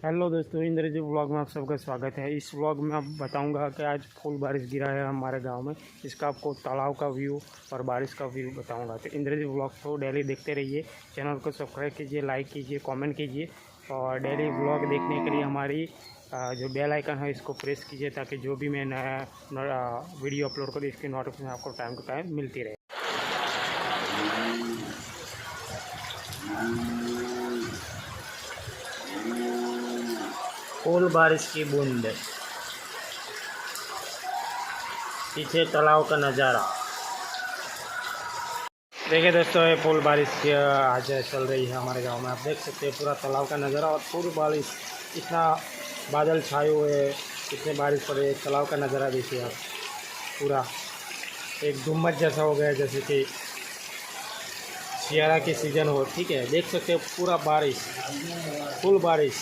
Hello दोस्तों, Indrajit vlog में आप सबका स्वागत है। इस व्लॉग में आप बताऊंगा कि आज फुल बारिश गिरा है हमारे गांव में। इसका आपको तालाब का व्यू और बारिश का व्यू बताऊंगा। तो इंद्रजीत व्लॉग को डेली देखते रहिए। चैनल को सब्सक्राइब कीजिए, लाइक कीजिए, कमेंट कीजिए और डेली व्लॉग देखने के लिए हमारी जो बेल आइकन है इसको प्रेस कीजिए, ताकि जो भी मैं नया वीडियो अपलोड करूँ इसकी नोटिफिकेशन आपको टाइम टू टाइम मिलती रहे। फुल बारिश की बूंद, पीछे तालाब का नज़ारा। देखिए दोस्तों, ये फुल बारिश आज चल रही है हमारे गांव में। आप देख सकते हैं पूरा तालाब का नज़ारा और पूरी बारिश, इतना बादल छाए हुए, इतने बारिश पड़ रही है। तालाब का नज़ारा देखिए आप, पूरा एक गुम्बद जैसा हो गया, जैसे कि सियारा की सीज़न हो। ठीक है, देख सकते हैं पूरा बारिश, फुल बारिश,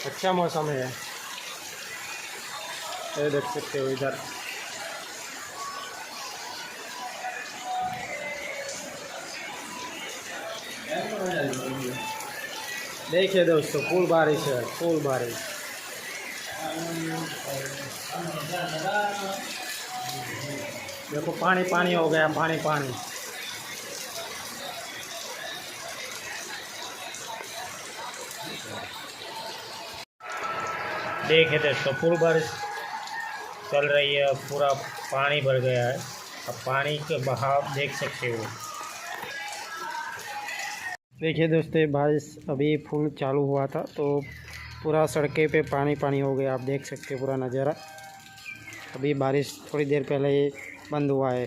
अच्छा मौसम है। ये देख सकते हो इधर, देखिए दोस्तों, फुल बारिश है, फुल बारिश। देखो पानी पानी हो गया, पानी पानी। देखिए दोस्तों, फुल बारिश चल रही है, पूरा पानी भर गया है। अब पानी के बहाव देख सकते हो। देखिए दोस्तों, बारिश अभी फुल चालू हुआ था तो पूरा सड़कें पे पानी पानी हो गया। आप देख सकते हो पूरा नज़ारा। अभी बारिश थोड़ी देर पहले ही बंद हुआ है।